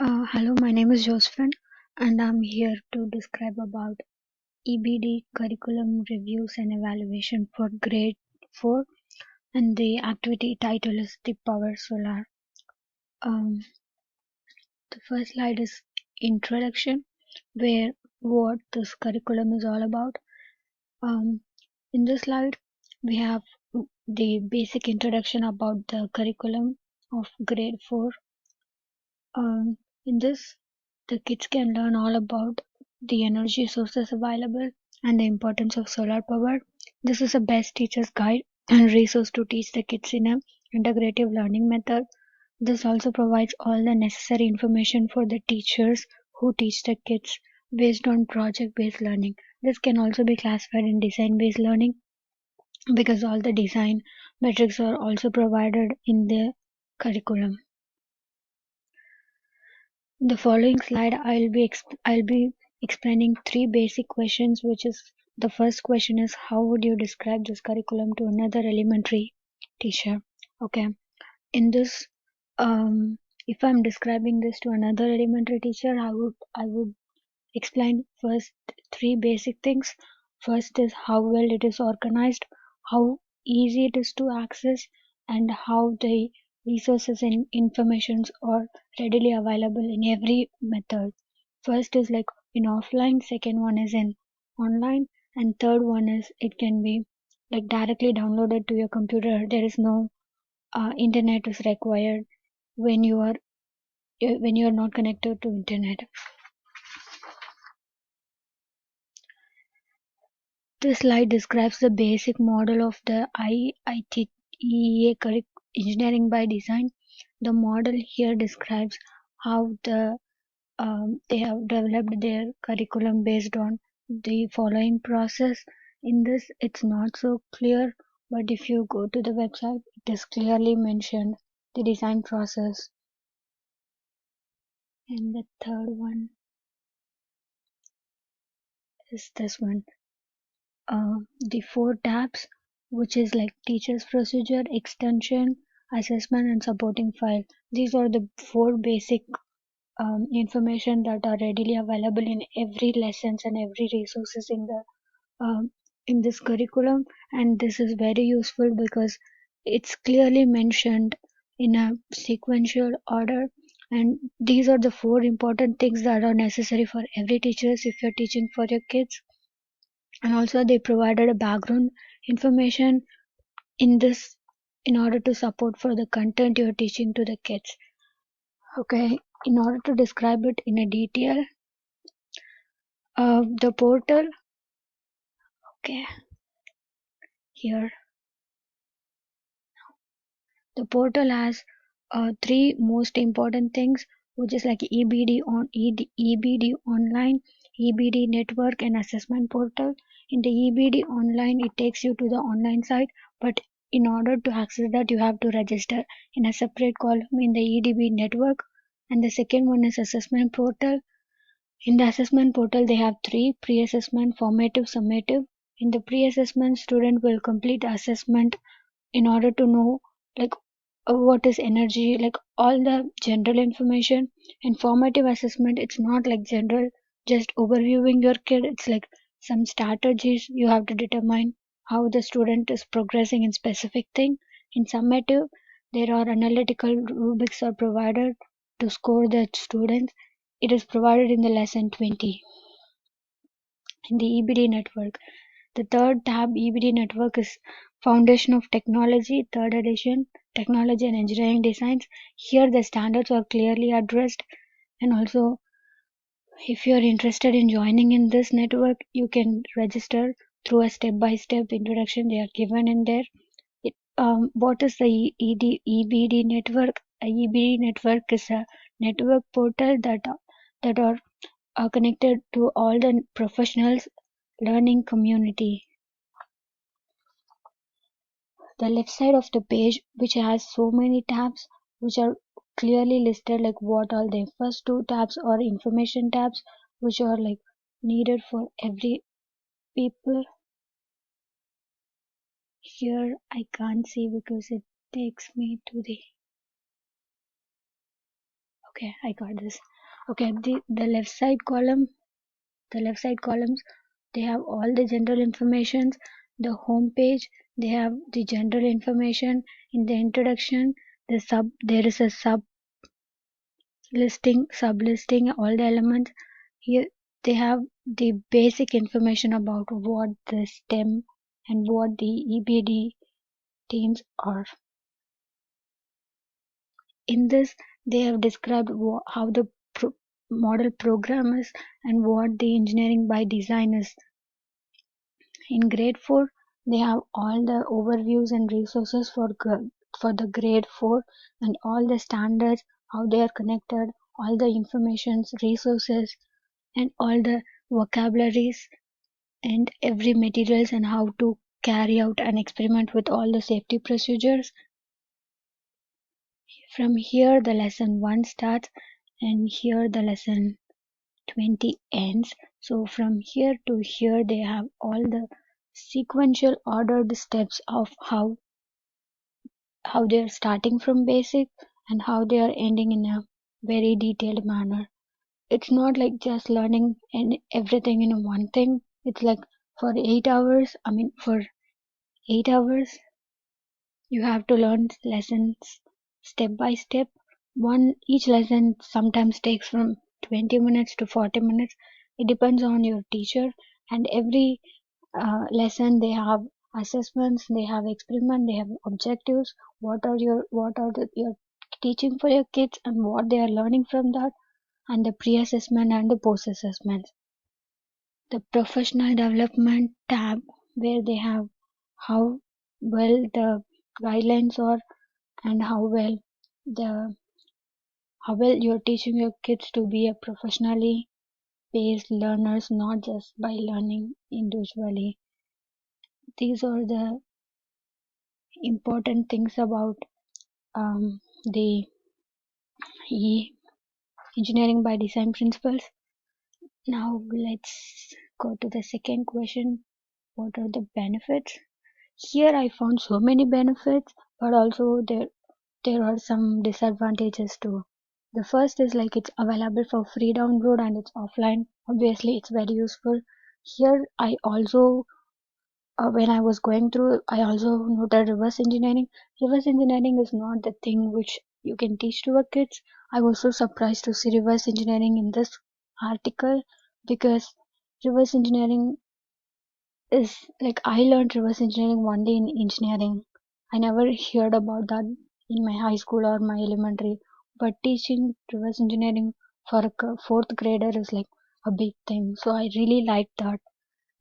Hello, my name is Josephine, and I'm here to describe about EBD curriculum reviews and evaluation for grade 4, and the activity title is the Power Solar. Um, the first slide is introduction, where what this curriculum is all about. Um, in this slide, we have the basic introduction about the curriculum of grade 4. In this, the kids can learn all about the energy sources available and the importance of solar power. This is a best teacher's guide and resource to teach the kids in a integrative learning method. This also provides all the necessary information for the teachers who teach the kids based on project-based learning. This can also be classified in design-based learning because all the design metrics are also provided in the curriculum. In the following slide, I'll be explaining three basic questions, which is the first question is how would you describe this curriculum to another elementary teacher? Okay, in this, if I'm describing this to another elementary teacher, I would explain first three basic things. First is how well it is organized, how easy it is to access, and how the resources and informations are readily available in every method. First is like in offline, second one is in online, and third one is it can be like directly downloaded to your computer. There is no internet is required when you are not connected to internet. This slide describes the basic model of the IITEA engineering by design. The model here describes how they have developed their curriculum based on the following process. In this, it's not so clear, but if you go to the website, it is clearly mentioned the design process. And the third one is this one. The four tabs, which is like teacher's procedure, extension, assessment, and supporting file. These are the four basic information that are readily available in every lessons and every resources in this curriculum, and this is very useful because it's clearly mentioned in a sequential order, and these are the four important things that are necessary for every teachers if you're teaching for your kids. And also they provided a background information in this in order to support for the content you're teaching to the kids. Okay, in order to describe it in a detail, the portal, okay, here the portal has three most important things, which is like EBD online, EBD network, and assessment portal. In the EBD online, it takes you to the online site, but in order to access that, you have to register in a separate column in the EDB network. And the second one is assessment portal. In the assessment portal, they have three: pre-assessment, formative, summative. In the pre-assessment, student will complete assessment in order to know like what is energy, like all the general information. In formative assessment, it's not like general just overviewing your kid, it's like some strategies you have to determine how the student is progressing in specific thing. In summative, there are analytical rubrics are provided to score the students. It is provided in the lesson 20. In the EBD network, the third tab, EBD network, is Foundation of Technology, third edition, Technology and Engineering Designs. Here the standards are clearly addressed, and also if you are interested in joining in this network, you can register through a step-by-step introduction they are given in there. What is the EBD network? A EBD network is a network portal that are connected to all the professionals learning community. The left side of the page, which has so many tabs, which are clearly listed like what are the first two tabs are information tabs, which are like needed for every people. Here I can't see because it takes me to the Okay, I got this. Okay, the left side columns, they have all the general informations. The home page, they have the general information. In the introduction, there is a sub listing all the elements. Here they have the basic information about what the STEM and what the EBD teams are. In this, they have described how the model program is and what the engineering by design is. In grade 4, they have all the overviews and resources for the grade 4 and all the standards, how they are connected, all the informations, resources, and all the vocabularies and every materials and how to carry out an experiment with all the safety procedures. From here the lesson 1 starts and here the lesson 20 ends. So from here to here they have all the sequential ordered steps of how they are starting from basic and how they are ending in a very detailed manner. It's not like just learning and everything in one thing. It's like for 8 hours, for 8 hours you have to learn lessons step by step. Each lesson sometimes takes from 20 minutes to 40 minutes. It depends on your teacher, and every lesson they have assessments, they have experiment, they have objectives. Your teaching for your kids and what they are learning from that, and the pre-assessment and the post-assessments. The professional development tab where they have how well the guidelines are and the how well you're teaching your kids to be a professionally based learners, not just by learning individually. These are the important things about the engineering by design principles. Now let's go to the second question. What are the benefits? Here I found so many benefits, but also there are some disadvantages too. The first is like it's available for free download and it's offline. Obviously, it's very useful. Here, I also, when I was going through, I also noted reverse engineering. Reverse engineering is not the thing which you can teach to a kids. I was so surprised to see reverse engineering in this article because reverse engineering is like I learned reverse engineering only in engineering. I never heard about that in my high school or my elementary. But teaching reverse engineering for a fourth grader is like a big thing. So I really liked that.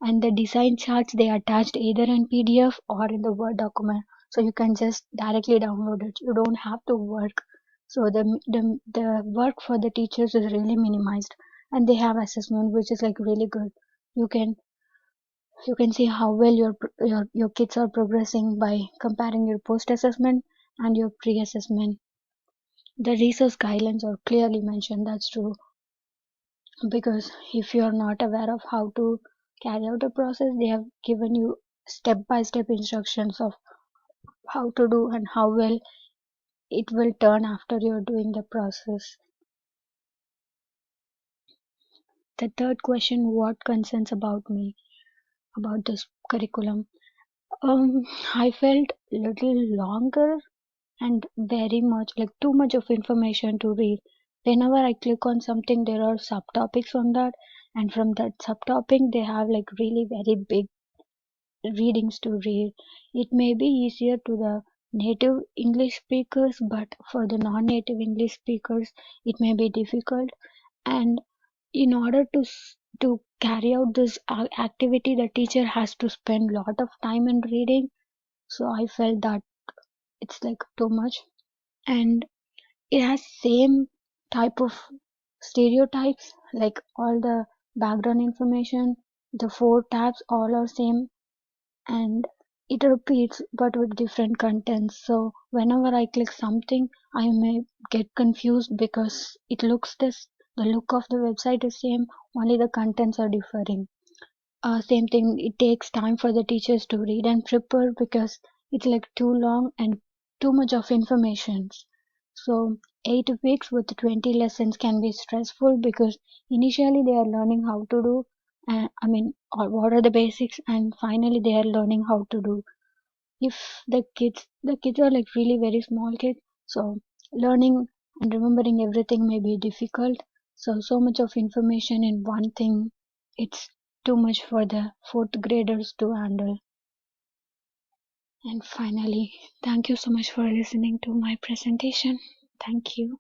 And the design charts they attached either in PDF or in the Word document, so you can just directly download it. You don't have to work. So the work for the teachers is really minimized, and they have assessment which is like really good. You can you can see how well your kids are progressing by comparing your post assessment and your pre assessment. The resource guidelines are clearly mentioned. That's true, because if you are not aware of how to carry out the process, they have given you step by step instructions of how to do and how well it will turn after you're doing the process. The third question, what concerns about me about this curriculum? I felt little longer and very much like too much of information to read. Whenever I click on something, there are subtopics on that, and from that subtopic, they have like really very big readings to read. It may be easier to the native English speakers, but for the non native English speakers, it may be difficult. And in order to carry out this activity, the teacher has to spend a lot of time in reading. So I felt that it's like too much. And it has same type of stereotypes, like all the background information, the four tabs all are same, and it repeats but with different contents. So whenever I click something, I may get confused because it looks this the look of the website is same, only the contents are differing. Same thing, it takes time for the teachers to read and prepare because it's like too long and too much of information. So 8 weeks with 20 lessons can be stressful because initially they are learning how to do, or what are the basics, and finally they are learning how to do. If the kids are like really very small kids, so learning and remembering everything may be difficult. So much of information in one thing, it's too much for the fourth graders to handle. And finally, thank you so much for listening to my presentation. Thank you.